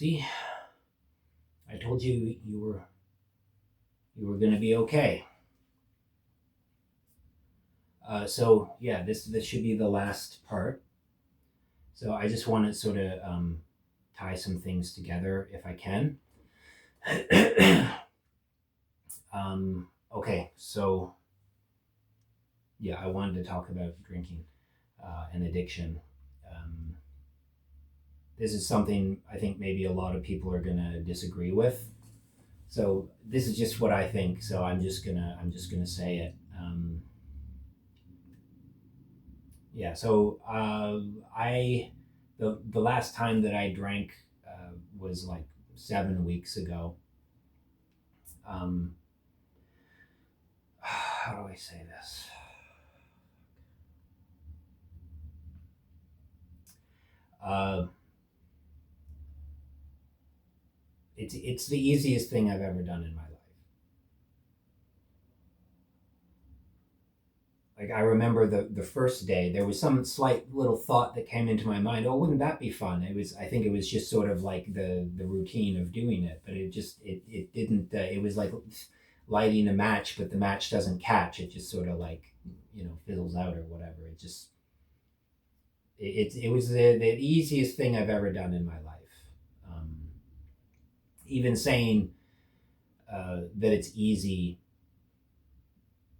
See, I told you you were gonna be okay. So yeah, this should be the last part. So I just want to sort of tie some things together if I can. Okay, so yeah, I wanted to talk about drinking and addiction. Um, this is something I think maybe a lot of people are gonna disagree with. So this is just what I think. So I'm just gonna say it. Yeah. So I the last time that I drank was like 7 weeks ago. Um, how do I say this? Uh, it's the easiest thing I've ever done in my life. Like I remember the first day, there was some slight little thought that came into my mind. Oh, wouldn't that be fun? It was. I think it was just sort of like the routine of doing it, but it didn't. It was like lighting a match, but the match doesn't catch. It just sort of like fizzles out or whatever. It was the easiest thing I've ever done in my life. Um, Even saying that it's easy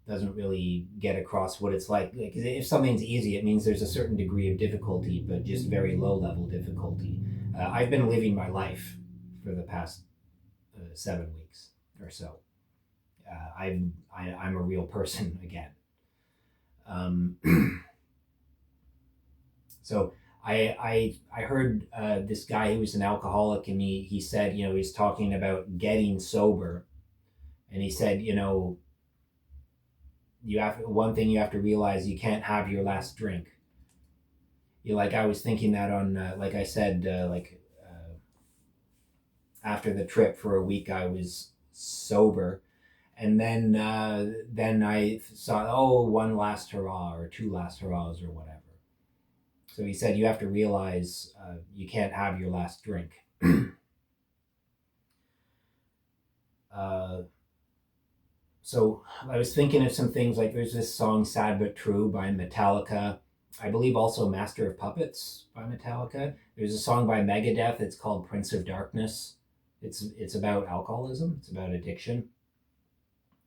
doesn't really get across what it's like. Like if something's easy, it means there's a certain degree of difficulty, but just very low level difficulty. I've been living my life for the past 7 weeks or so. I'm a real person again. Um, so I heard this guy who was an alcoholic, and he said he's talking about getting sober, and he said you have one thing you have to realize: you can't have your last drink. Like I was thinking that on like I said after the trip for a week I was sober, and then I saw, oh, one last hurrah or two last hurrahs or whatever. So he said you have to realize you can't have your last drink. uh, so I was thinking of some things, like there's this song "Sad but True" by Metallica. I believe also "Master of Puppets" by Metallica. There's a song by Megadeth. It's called "Prince of Darkness." It's about alcoholism. It's about addiction.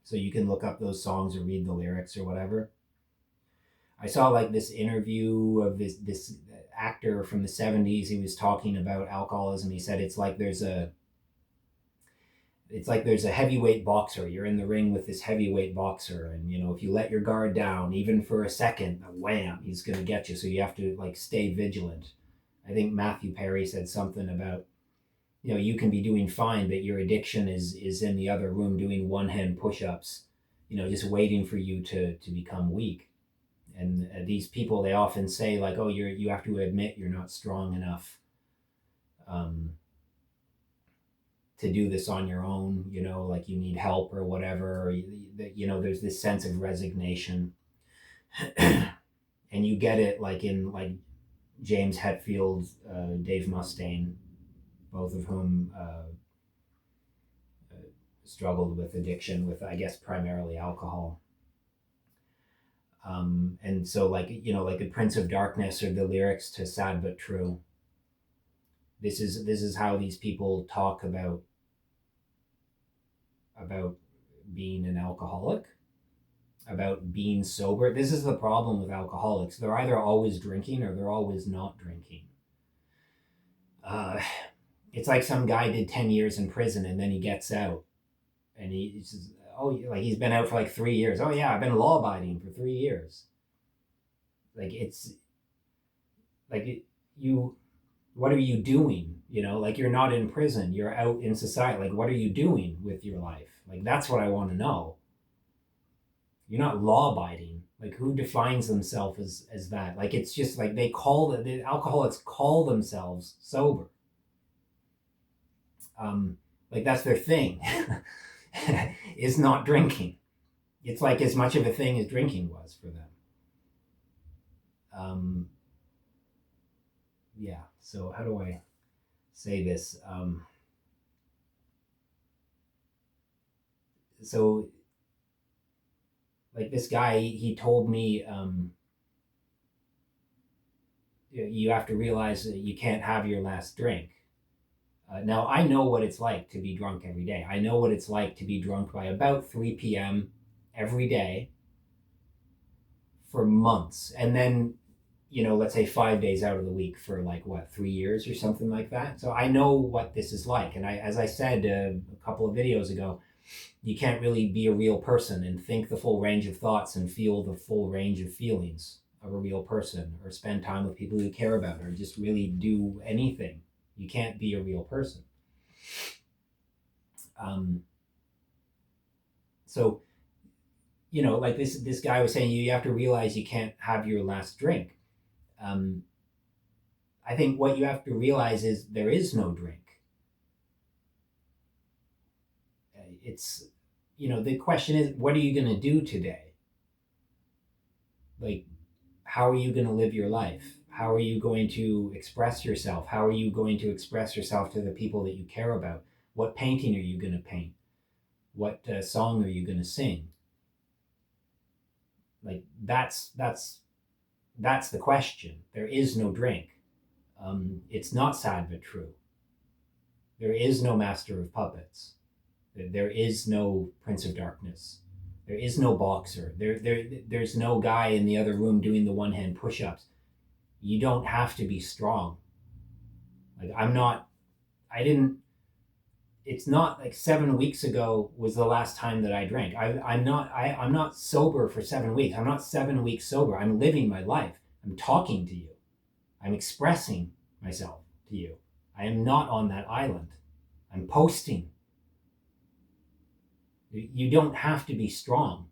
So you can look up those songs or read the lyrics or whatever. I saw like this interview of this actor from the 70s. He was talking about alcoholism. He said it's like there's a heavyweight boxer. You're in the ring with this heavyweight boxer, and if you let your guard down even for a second, wham, he's gonna get you. So you have to like stay vigilant. I think Matthew Perry said something about you can be doing fine, but your addiction is in the other room doing one hand push-ups, just waiting for you to become weak. And these people, they often say like, oh, you have to admit you're not strong enough um, to do this on your own, like you need help or whatever. There's this sense of resignation. And you get it like in like James Hetfield, Dave Mustaine, both of whom struggled with addiction, with I guess primarily alcohol. And so like the Prince of Darkness or the lyrics to "Sad but True." This is how these people talk about being an alcoholic, about being sober. This is the problem with alcoholics. They're either always drinking or they're always not drinking. Uh, it's like some guy did 10 years in prison and then he gets out and he says, oh, like he's been out for like 3 years. Oh yeah, I've been law abiding for 3 years. Like it's like you, what are you doing? Like you're not in prison, you're out in society. Like what are you doing with your life? Like that's what I want to know. You're not law abiding. Like who defines themselves as that? Like it's just like the alcoholics call themselves sober. Like that's their thing. Is not drinking. It's like as much of a thing as drinking was for them. Yeah. So how do I say this. So like this guy, he told me, you have to realize that you can't have your last drink. Now I know what it's like to be drunk every day. I know what it's like to be drunk by about 3 p.m. every day for months, and then, let's say 5 days out of the week for like what, 3 years or something like that. So I know what this is like, and as I said a couple of videos ago, you can't really be a real person and think the full range of thoughts and feel the full range of feelings of a real person, or spend time with people you care about, or just really do anything. You can't be a real person. So, like this guy was saying, you have to realize you can't have your last drink. I think what you have to realize is there is no drink. It's, the question is, what are you going to do today? Like, how are you going to live your life? How are you going to express yourself? How are you going to express yourself to the people that you care about? What painting are you going to paint? What song are you going to sing? Like, that's the question. There is no drink. It's not sad but true. There is no master of puppets. There is no Prince of Darkness. There is no boxer. There's no guy in the other room doing the one-hand push-ups. You don't have to be strong. Like, it's not like 7 weeks ago was the last time that I drank. I'm not sober for 7 weeks. I'm not 7 weeks sober. I'm living my life. I'm talking to you. I'm expressing myself to you. I am not on that island. I'm posting. You don't have to be strong.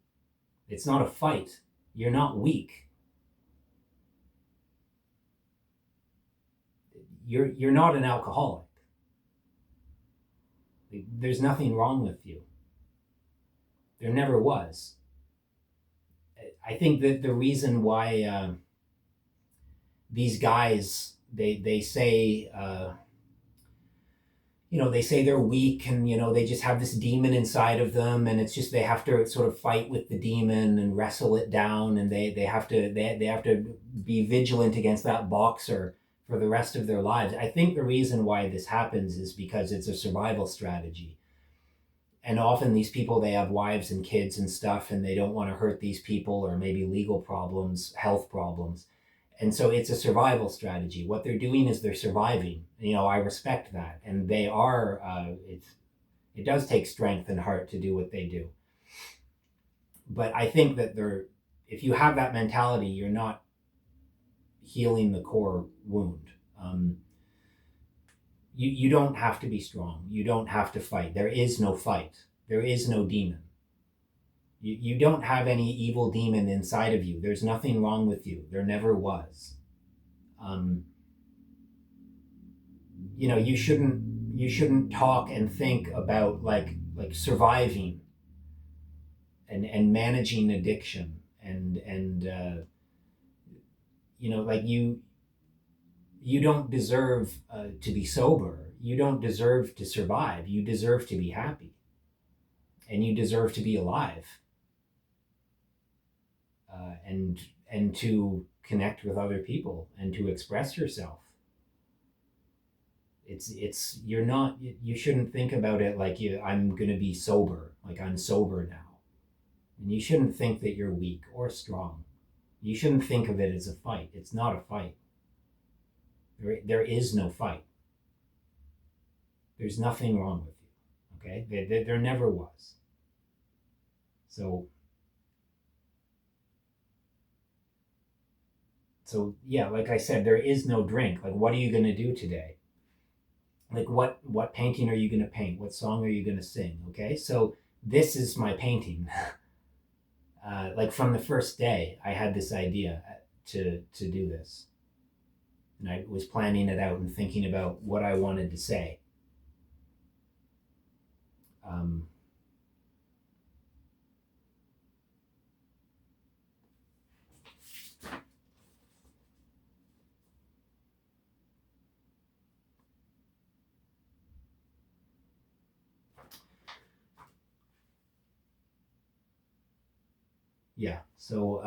It's not a fight. You're not weak. You're not an alcoholic. There's nothing wrong with you. There never was. I think that the reason why these guys, they say, they say they're weak, and they just have this demon inside of them, and it's just they have to sort of fight with the demon and wrestle it down, and they have to be vigilant against that boxer for the rest of their lives. I think the reason why this happens is because it's a survival strategy. And often these people, they have wives and kids and stuff, and they don't want to hurt these people, or maybe legal problems, health problems. And so it's a survival strategy. What they're doing is they're surviving. I respect that. And they are, it does take strength and heart to do what they do. But I think that if you have that mentality, you're not healing the core wound. You don't have to be strong. You don't have to fight. There is no fight. There is no demon. You don't have any evil demon inside of you. There's nothing wrong with you. There never was. You shouldn't talk and think about like surviving and managing addiction and like you don't deserve to be sober. You don't deserve to survive. You deserve to be happy, and you deserve to be alive. And to connect with other people and to express yourself. You shouldn't think about it like I'm going to be sober, like I'm sober now. And you shouldn't think that you're weak or strong. You shouldn't think of it as a fight. It's not a fight. There is no fight. There's nothing wrong with you. Okay? There never was. So yeah, like I said, there is no drink. Like, what are you going to do today? Like, what painting are you going to paint? What song are you going to sing? Okay, so this is my painting. Like, from the first day, I had this idea to do this. And I was planning it out and thinking about what I wanted to say. yeah. So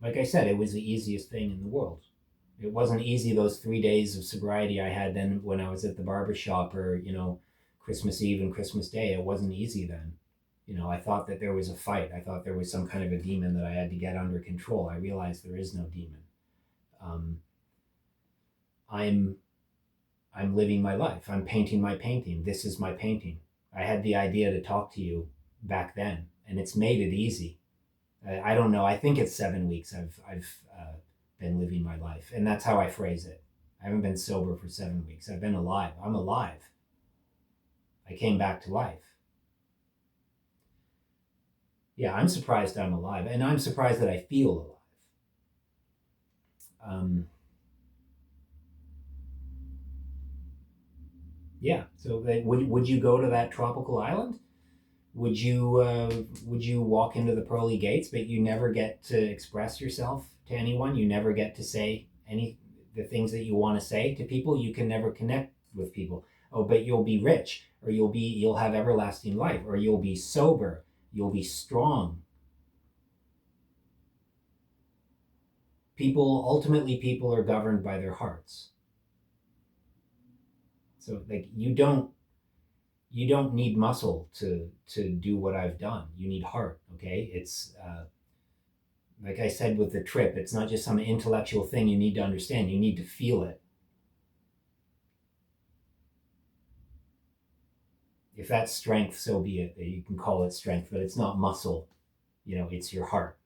like I said, it was the easiest thing in the world. It wasn't easy those 3 days of sobriety I had then when I was at the barber shop, or Christmas Eve and Christmas Day. It wasn't easy then. I thought that there was a fight. I thought there was some kind of a demon that I had to get under control. I realized there is no demon. Um, I'm I'm living my life. I'm painting my painting. This is my painting. I had the idea to talk to you back then, and it's made it easy. I don't know. I think it's 7 weeks. I've been living my life, and that's how I phrase it. I haven't been sober for 7 weeks. I've been alive. I'm alive. I came back to life. Yeah, I'm surprised I'm alive, and I'm surprised that I feel alive. Yeah. So would you go to that tropical island? Would you walk into the pearly gates, but you never get to express yourself to anyone? You never get to say the things that you want to say to people. You can never connect with people. Oh, but you'll be rich, or you'll have everlasting life, or you'll be sober, you'll be strong. People are governed by their hearts. So like you don't need muscle to do what I've done. You need heart. Okay, it's like I said with the trip. It's not just some intellectual thing you need to understand. You need to feel it. If that's strength, so be it. You can call it strength, but it's not muscle. It's your heart.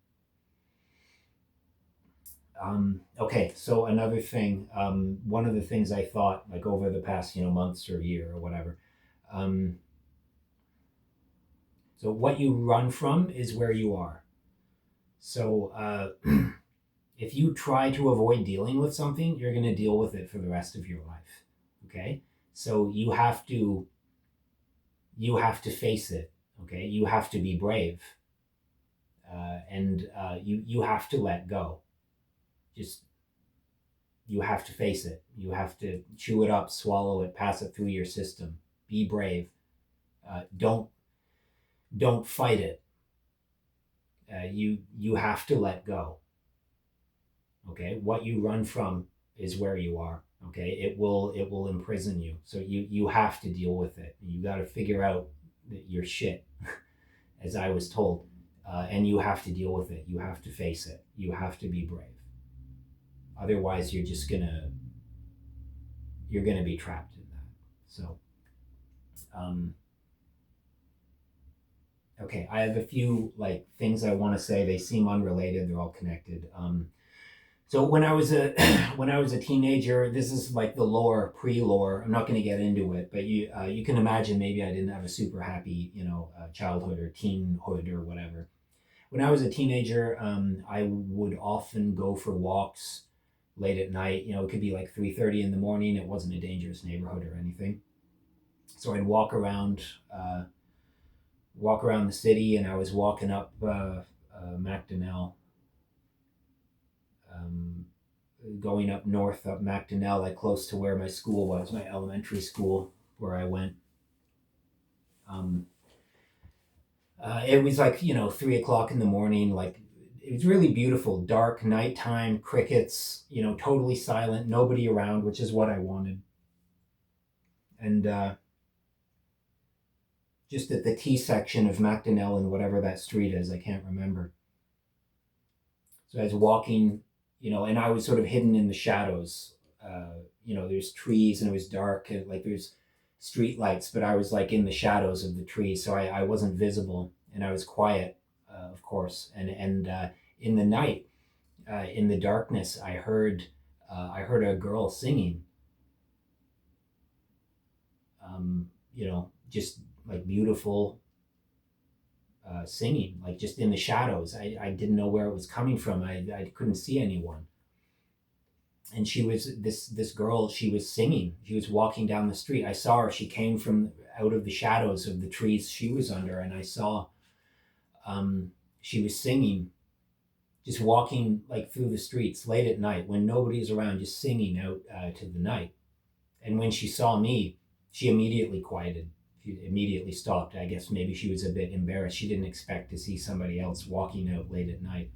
Okay, so another thing. One of the things I thought, like over the past months or year or whatever. So what you run from is where you are. So if you try to avoid dealing with something, you're going to deal with it for the rest of your life. Okay, so you have to face it. Okay, you have to be brave, and you have to let go. Just you have to face it. You have to chew it up, swallow it, pass it through your system. Be brave. Don't fight it. You have to let go. Okay, what you run from is where you are. Okay, it will imprison you. So you have to deal with it. You got to figure out that you're shit, as I was told, and you have to deal with it. You have to face it. You have to be brave. Otherwise, you're gonna be trapped in that. So, okay, I have a few like things I want to say. They seem unrelated. They're all connected. So when I was a when I was a teenager, this is like the pre-lore. I'm not going to get into it, but you can imagine maybe I didn't have a super happy childhood or teenhood or whatever. When I was a teenager, I would often go for walks late at night. It could be like 3:30 in the morning. It wasn't a dangerous neighborhood or anything, so I'd walk around the city, and I was walking up Macdonell. Going up north up Macdonell, like close to where my school was, my elementary school where I went. It was like 3 o'clock in the morning. Like it was really beautiful, dark nighttime, crickets, totally silent, nobody around, which is what I wanted. And just at the T section of Macdonell and whatever that street is, I can't remember. So I was walking, and I was sort of hidden in the shadows. There's trees and it was dark, and like there's street lights, but I was like in the shadows of the trees, so I wasn't visible, and I was quiet, of course. And in the night, in the darkness, I heard a girl singing. Just like beautiful singing, like just in the shadows. I didn't know where it was coming from. I couldn't see anyone. And she was this girl. She was singing. She was walking down the street. I saw her. She came from out of the shadows of the trees she was under, and I saw she was singing, just walking like through the streets late at night when nobody's around, just singing out to the night. And when she saw me, she immediately quieted. She immediately stopped. I guess maybe she was a bit embarrassed. She didn't expect to see somebody else walking out late at night.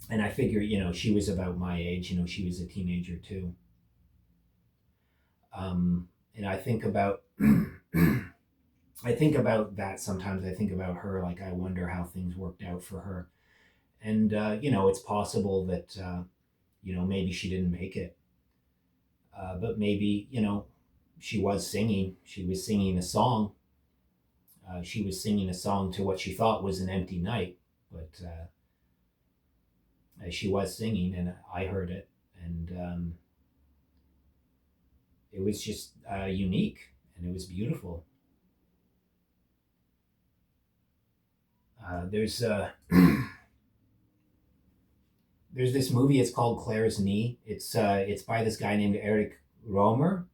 And I figure, she was about my age. She was a teenager too. And I think about, I think about that sometimes. I think about her, like I wonder how things worked out for her. And, it's possible that, maybe she didn't make it. But maybe, she was singing. She was singing a song. She was singing a song to what she thought was an empty night. But she was singing, and I heard it. And it was just unique, and it was beautiful. There's there's this movie. It's called Claire's Knee. It's by this guy named Eric Romer,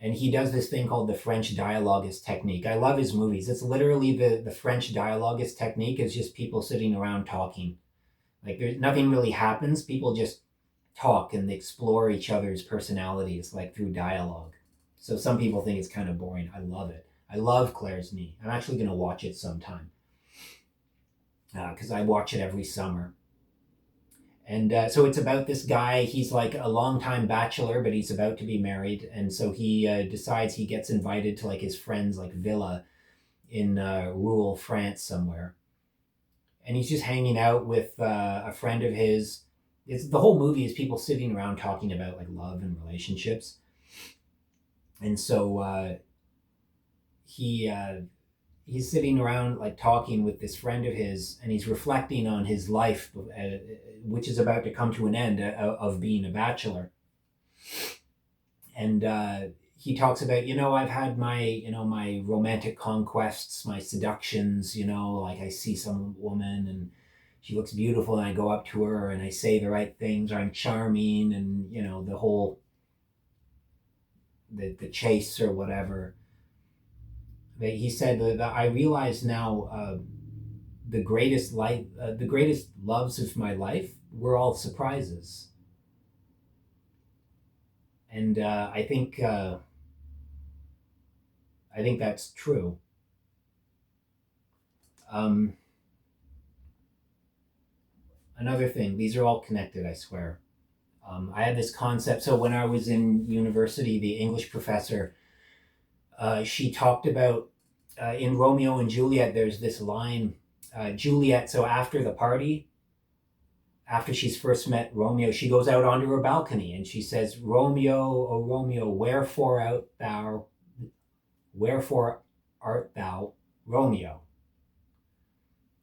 and he does this thing called the French dialoguist technique. I love his movies. It's literally the French dialoguist technique. Is just people sitting around talking. Like there's nothing really happens. People just talk and explore each other's personalities like through dialogue. So some people think it's kind of boring. I love it. I love Claire's Knee. I'm actually going to watch it sometime because I watch it every summer. And so it's about this guy. He's like a longtime bachelor, but he's about to be married. And so he decides he gets invited to like his friend's like villa in rural France somewhere. And he's just hanging out with a friend of his. The whole movie is people sitting around talking about like love and relationships. And so he's sitting around like talking with this friend of his, and he's reflecting on his life, which is about to come to an end of being a bachelor. And he talks about, I've had my romantic conquests, my seductions, like I see some woman and she looks beautiful and I go up to her and I say the right things, or I'm charming, and, the whole, the chase or whatever. But he said that I realize now the greatest loves of my life were all surprises. And I think that's true. Another thing, these are all connected, I swear. I had this concept. So when I was in university, the English professor, she talked about in Romeo and Juliet, there's this line, Juliet, so after the party, after she's first met Romeo, she goes out onto her balcony and she says, Romeo, oh Romeo, wherefore art thou, Romeo?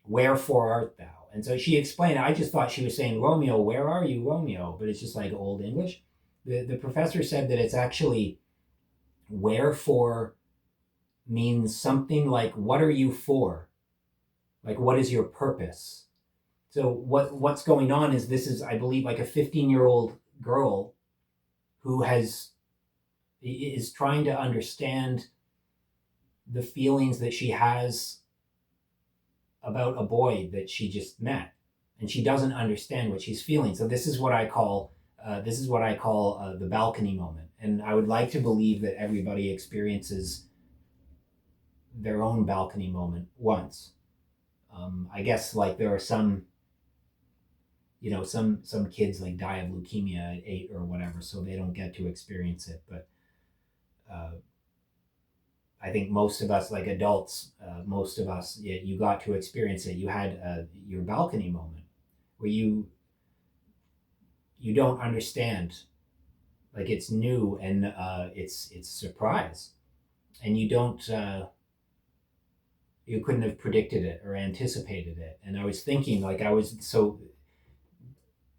Wherefore art thou? And so she explained, I just thought she was saying, Romeo, where are you, Romeo? But it's just like Old English. The professor said that it's actually wherefore means something like, what are you for? Like, what is your purpose? So what's going on is this is, I believe, like a 15-year-old girl who is trying to understand the feelings that she has about a boy that she just met, and she doesn't understand what she's feeling. So this is what I call the balcony moment. And I would like to believe that everybody experiences their own balcony moment once. I guess like there are some kids like die of leukemia at 8 or whatever, so they don't get to experience it. But I think most of us, like adults, you got to experience it. You had your balcony moment where you don't understand, like it's new and it's a surprise, and you don't. You couldn't have predicted it or anticipated it. And I was thinking,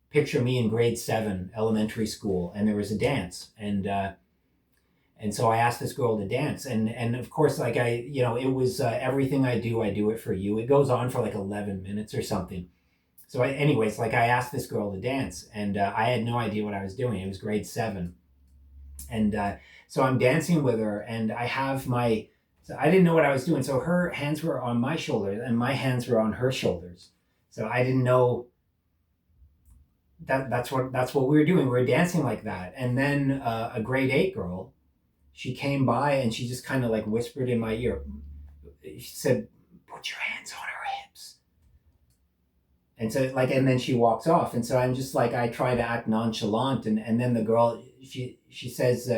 picture me in grade 7 elementary school, and there was a dance, and so I asked this girl to dance, and of course, like it was everything I do it for you. It goes on for like 11 minutes or something. So I asked this girl to dance, and I had no idea what I was doing. It was grade 7, and so I'm dancing with her, and so I didn't know what I was doing. So her hands were on my shoulders, and my hands were on her shoulders. So I didn't know that's what we were doing. We were dancing like that. And then a grade 8 girl, she came by and she just kind of like whispered in my ear. She said, "Put your hands on her hips." And so like, and then she walks off. And so I'm just like, I try to act nonchalant. And then the girl, she says,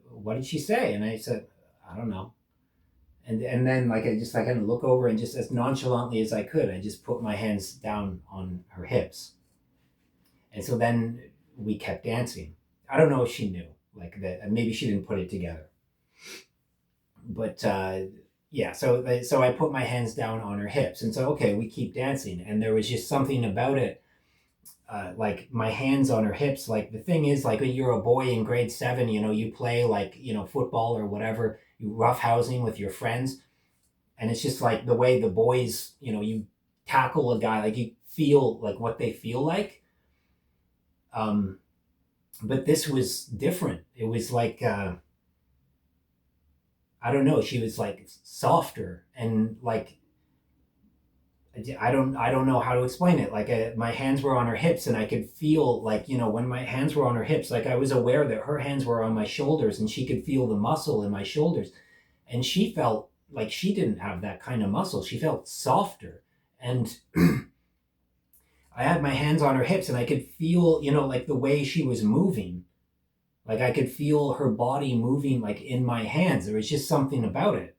"What did she say?" And I said, "I don't know." And then like I just like kind of look over and just as nonchalantly as I could, I just put my hands down on her hips. And so then we kept dancing. I don't know if she knew like that. Maybe she didn't put it together. But yeah, so I put my hands down on her hips, and so okay, we keep dancing, and there was just something about it. Like my hands on her hips. Like the thing is, like when you're a boy in grade 7, you play like football or whatever, you roughhousing with your friends, and it's just like the way the boys, you tackle a guy, like you feel like what they feel like. Um, but this was different. It was like I don't know. She was like softer and like I don't know how to explain it. Like my hands were on her hips, and I could feel like when my hands were on her hips, like I was aware that her hands were on my shoulders, and she could feel the muscle in my shoulders, and she felt like she didn't have that kind of muscle. She felt softer, and I had my hands on her hips, and I could feel like the way she was moving. Like I could feel her body moving like in my hands. There was just something about it,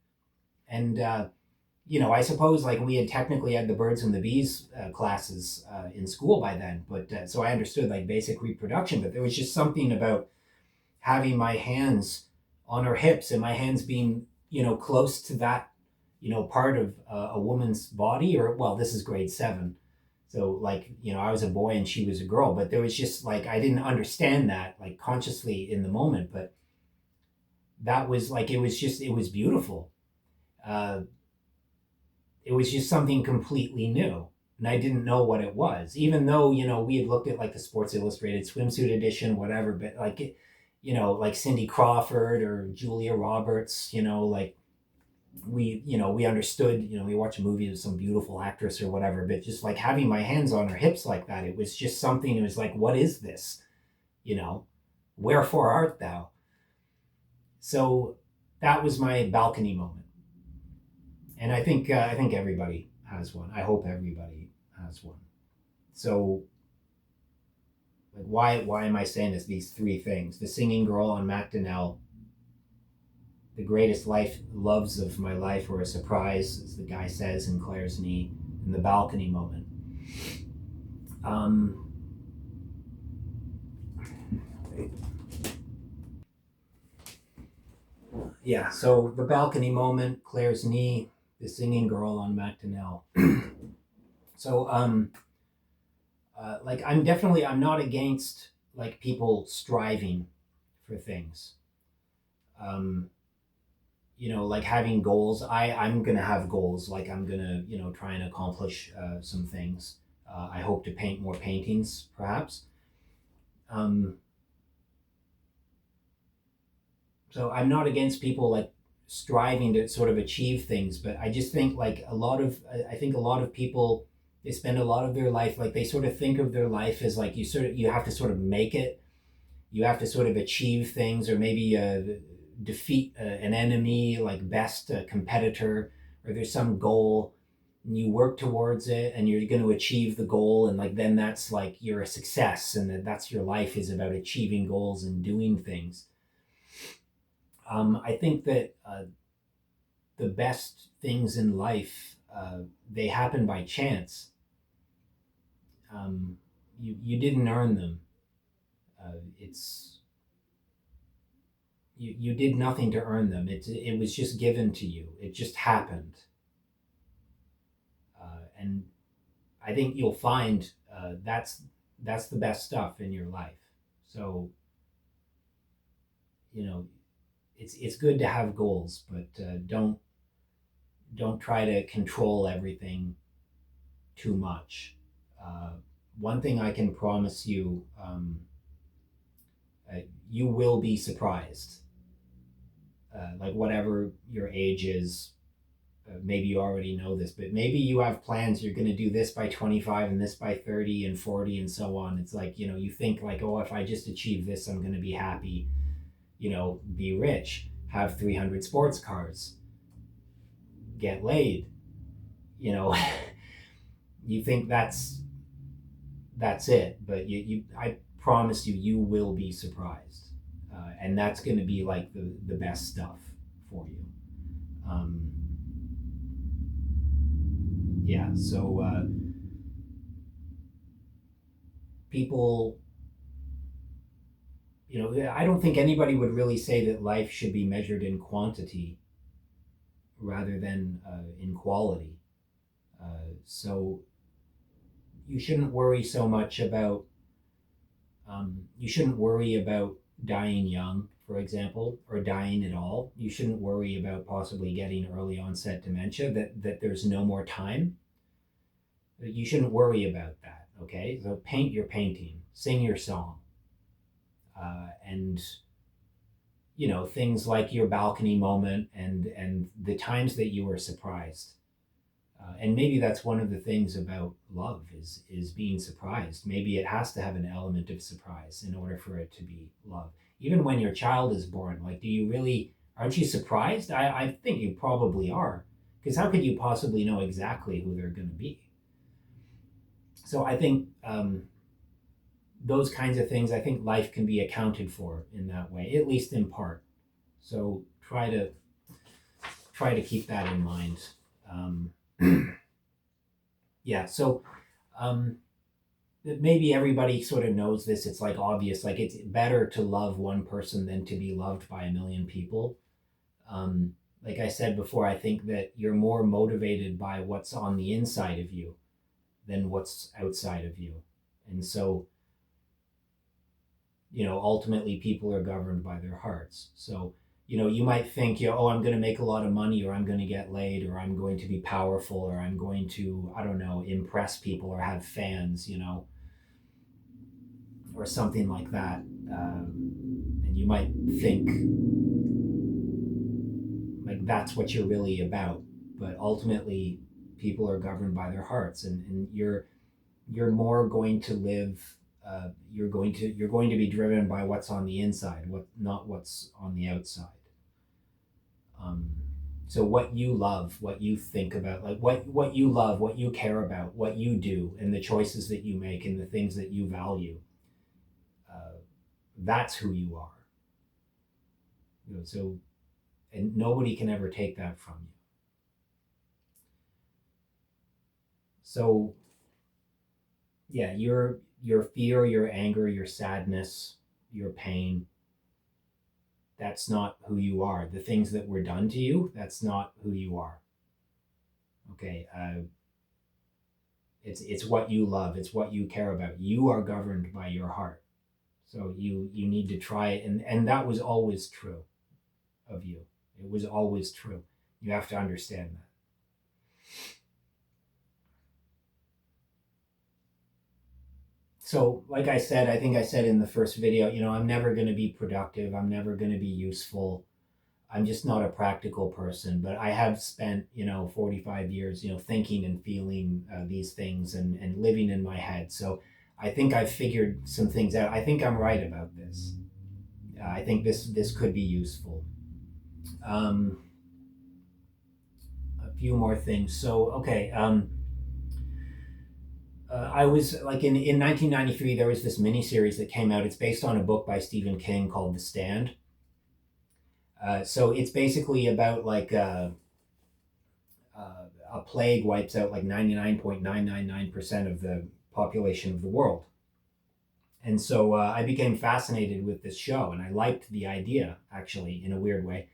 and I suppose like we had technically had the birds and the bees classes in school by then, but so I understood like basic reproduction, but there was just something about having my hands on her hips and my hands being, close to that, part of a woman's body, or, well, this is grade 7. So like, I was a boy and she was a girl, but there was just like, I didn't understand that like consciously in the moment, but that was like, it was beautiful. Uh, it was just something completely new. And I didn't know what it was, even though, we had looked at like the Sports Illustrated swimsuit edition, whatever, but like, like Cindy Crawford or Julia Roberts, like we understood, we watched a movie with some beautiful actress or whatever, but just like having my hands on her hips like that, it was just something, it was like, what is this? Wherefore art thou? So that was my balcony moment. And I think everybody has one. I hope everybody has one. So, like, why am I saying this? These three things: the singing girl on Macdonell, the greatest life loves of my life were a surprise, as the guy says in Claire's Knee, and the balcony moment. Um, yeah. So the balcony moment, Claire's Knee, the singing girl on Macdonell. So like I'm not against like people striving for things. Um, like having goals. I'm gonna have goals. Like I'm gonna try and accomplish some things. I hope to paint more paintings, perhaps. Um, so I'm not against people like striving to sort of achieve things, but I just think like I think a lot of people, they spend a lot of their life like they sort of think of their life as like you have to sort of make it, you have to sort of achieve things, or maybe defeat an enemy, like best competitor, or there's some goal and you work towards it and you're going to achieve the goal, and like then that's like you're a success, and that's your life is about achieving goals and doing things. I think that the best things in life, they happen by chance. You didn't earn them. It's you did nothing to earn them. It was just given to you. It just happened. And I think you'll find that's the best stuff in your life. So it's good to have goals, but don't try to control everything too much. Uh, One thing I can promise you, you will be surprised. Like whatever your age is, maybe you already know this, but maybe you have plans. You're going to do this by 25 and this by 30 and 40 and so on. It's like, you think like, oh, if I just achieve this, I'm going to be happy. be rich, have 300 sports cars, get laid, you know. You think that's it, but I promise you, you will be surprised, and that's going to be like the best stuff for you. Um, yeah. So people, I don't think anybody would really say that life should be measured in quantity rather than in quality. So you shouldn't worry so much about you shouldn't worry about dying young, for example, or dying at all. You shouldn't worry about possibly getting early onset dementia, that there's no more time. You shouldn't worry about that, okay? So paint your painting, sing your song, and things like your balcony moment and the times that you were surprised. And maybe that's one of the things about love is being surprised. Maybe it has to have an element of surprise in order for it to be love. Even when your child is born, like, aren't you surprised? I think you probably are, because how could you possibly know exactly who they're going to be? So I think those kinds of things, I think life can be accounted for in that way, at least in part. So try to keep that in mind. Yeah, so maybe everybody sort of knows this. It's like obvious, like it's better to love one person than to be loved by a million people. Like I said before, I think that you're more motivated by what's on the inside of you than what's outside of you. And so, ultimately people are governed by their hearts. So, you might think, oh, I'm going to make a lot of money, or I'm going to get laid, or I'm going to be powerful, or I'm going to, I don't know, impress people or have fans, or something like that. And you might think like that's what you're really about. But ultimately, people are governed by their hearts, and you're more going to live. You're going to be driven by what's on the inside, not what's on the outside. So what you love, what you think about, like what you love, what you care about, what you do, and the choices that you make, and the things that you value, that's who you are. So, and nobody can ever take that from you. So, yeah, your fear, your anger, your sadness, your pain, that's not who you are. The things that were done to you, that's not who you are. Okay, it's what you love, it's what you care about. You are governed by your heart. So you need to try it, and that was always true of you. It was always true. You have to understand that. So, like I said, I think I said in the first video, I'm never going to be productive. I'm never going to be useful. I'm just not a practical person. But I have spent, 45 years, thinking and feeling these things and living in my head. So I think I've figured some things out. I think I'm right about this. I think this could be useful. A few more things. So, okay. I was like in 1993, there was this miniseries that came out. It's based on a book by Stephen King called The Stand. So it's basically about like a plague wipes out like 99.999% of the population of the world. And so I became fascinated with this show, and I liked the idea, actually, in a weird way,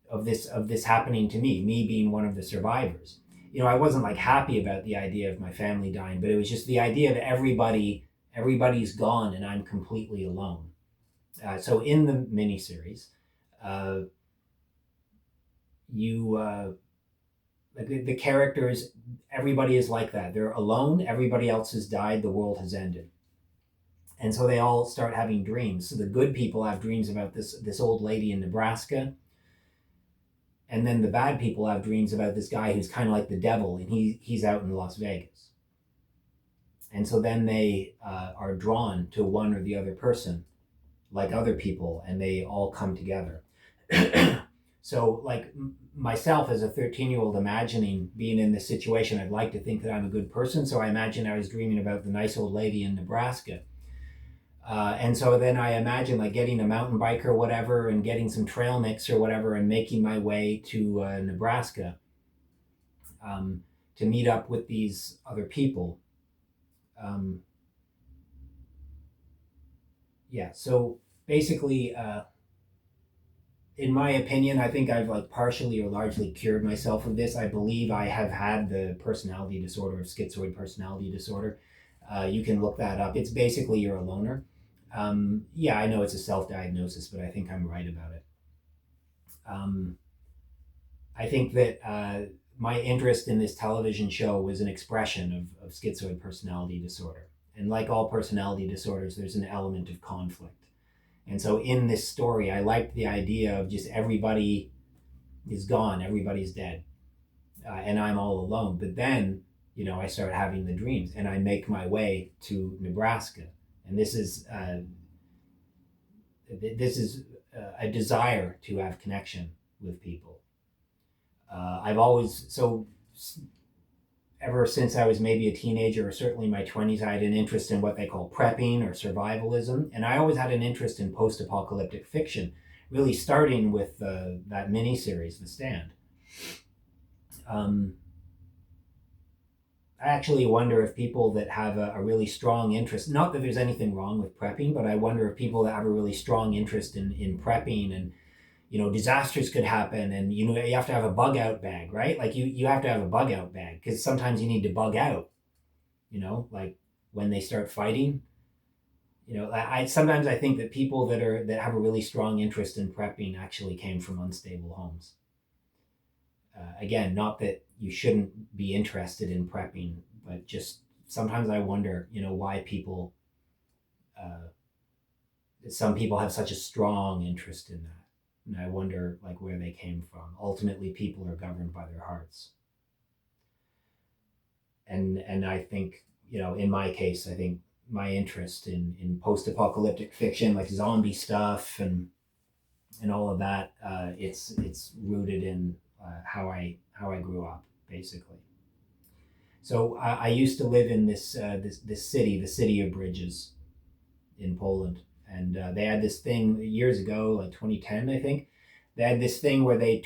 of this happening to me being one of the survivors. I wasn't like happy about the idea of my family dying, but it was just the idea that everybody's gone and I'm completely alone. So in the miniseries, like the characters, everybody is like that. They're alone. Everybody else has died. The world has ended. And so they all start having dreams. So the good people have dreams about this old lady in Nebraska. And then the bad people have dreams about this guy who's kind of like the devil, and he's out in Las Vegas. And so then they are drawn to one or the other person. like other people, and they all come together. So like myself as a 13-year-old imagining being in this situation, I'd like to think that I'm a good person. So I imagine I was dreaming about the nice old lady in Nebraska. And so then I imagine like getting a mountain bike or whatever and getting some trail mix or whatever and making my way to Nebraska to meet up with these other people. Um, yeah, so basically, in my opinion, I think I've like partially or largely cured myself of this. I believe I have had the personality disorder of schizoid personality disorder. You can look that up. It's basically you're a loner. Yeah, I know it's a self-diagnosis, but I think I'm right about it. Um, I think that my interest in this television show was an expression of schizoid personality disorder. And like all personality disorders, there's an element of conflict. And so in this story, I liked the idea of just everybody is gone, everybody's dead, and I'm all alone. But then, I start having the dreams, and I make my way to Nebraska, and this is a desire to have connection with people. I've always ever since I was maybe a teenager or certainly my 20s, I had an interest in what they call prepping or survivalism. And I always had an interest in post-apocalyptic fiction, really starting with that miniseries, The Stand. I actually wonder if people that have a really strong interest, not that there's anything wrong with prepping, but I wonder if people that have a really strong interest in prepping and disasters could happen, and you have to have a bug out bag, right? Like you have to have a bug out bag because sometimes you need to bug out, like when they start fighting. I sometimes I think that people that have a really strong interest in prepping actually came from unstable homes. Again, not that you shouldn't be interested in prepping, but just sometimes I wonder, why people, some people have such a strong interest in that. And I wonder like where they came from. Ultimately, people are governed by their hearts. And I think, in my case, I think my interest in post-apocalyptic fiction, like zombie stuff and all of that, it's rooted in how I grew up, basically. So I used to live in this city, the city of Bridges, in Poland, and they had this thing years ago, like 2010, I think. They had this thing where they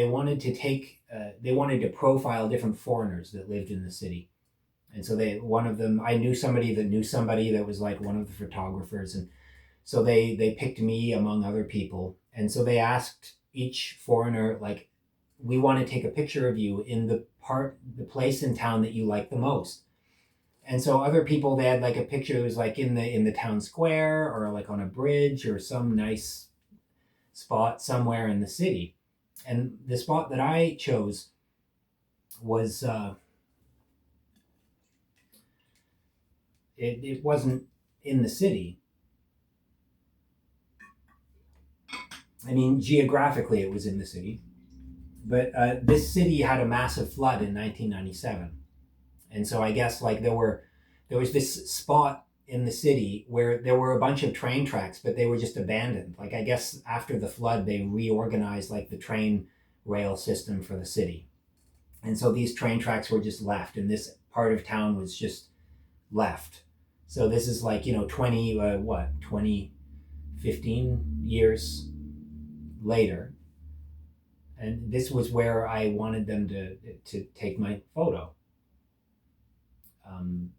wanted to profile different foreigners that lived in the city, and so one of them, I knew somebody that was like one of the photographers, and so they picked me among other people, and so they asked each foreigner like, we want to take a picture of you in the place in town that you like the most. And so other people, they had like a picture that was like in the town square or like on a bridge or some nice spot somewhere in the city. And the spot that I chose was it wasn't in the city. I mean, geographically it was in the city, but this city had a massive flood in 1997. And so I guess like there was this spot in the city where there were a bunch of train tracks, but they were just abandoned. Like I guess after the flood, they reorganized like the train rail system for the city. And so these train tracks were just left, and this part of town was just left. So this is like, 15 years later. And this was where I wanted them to take my photo.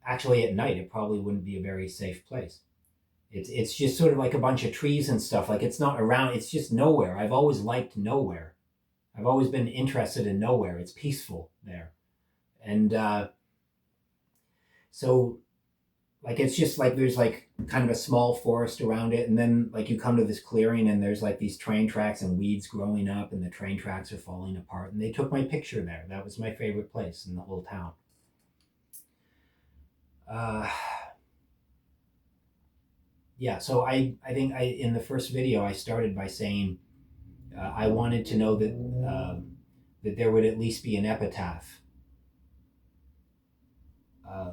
Actually, at night, it probably wouldn't be a very safe place. It's just sort of like a bunch of trees and stuff. Like it's not around. It's just nowhere. I've always liked nowhere. I've always been interested in nowhere. It's peaceful there, and so like it's just like there's like kind of a small forest around it, and then like you come to this clearing, and there's like these train tracks and weeds growing up, and the train tracks are falling apart. And they took my picture there. That was my favorite place in the whole town. Yeah, so I think in the first video I started by saying I wanted to know that there would at least be an epitaph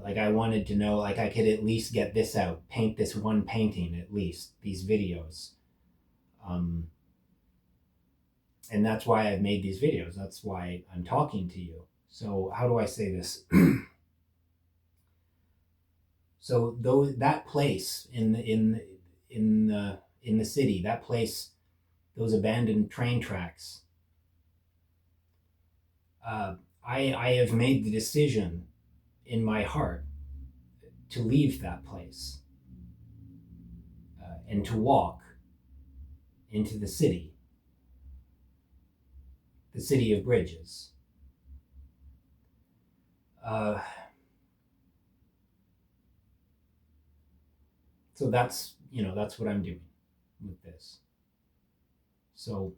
Like I wanted to know, like I could at least get this out, paint this one painting at least, these videos. And that's why I've made these videos. That's why I'm talking to you. So how do I say this? So though that place in the city, that place, those abandoned train tracks, I have made the decision in my heart to leave that place and to walk into the city of Bridges. So that's what I'm doing with this. So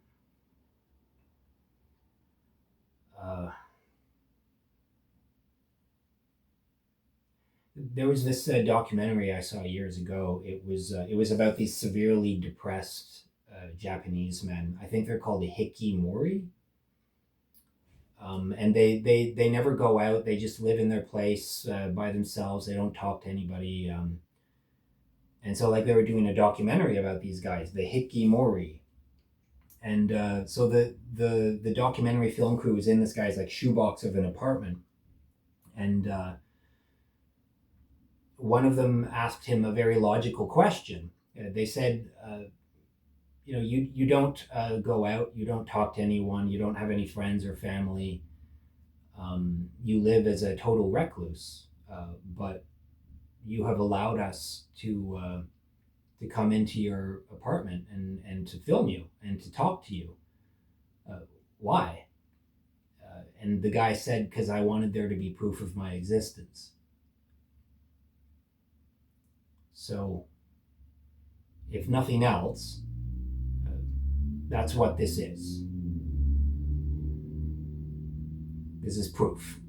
there was this documentary I saw years ago. It was about these severely depressed Japanese men. I think they're called Hikimori. And they never go out. They just live in their place by themselves. They don't talk to anybody. And so like they were doing a documentary about these guys, the Hikimori. And so the documentary film crew was in this guy's like shoebox of an apartment. And one of them asked him a very logical question. They said, you don't go out, you don't talk to anyone, you don't have any friends or family. You live as a total recluse, but you have allowed us to come into your apartment and to film you and to talk to you. Why? And the guy said, because I wanted there to be proof of my existence. So, if nothing else, that's what this is. This is proof.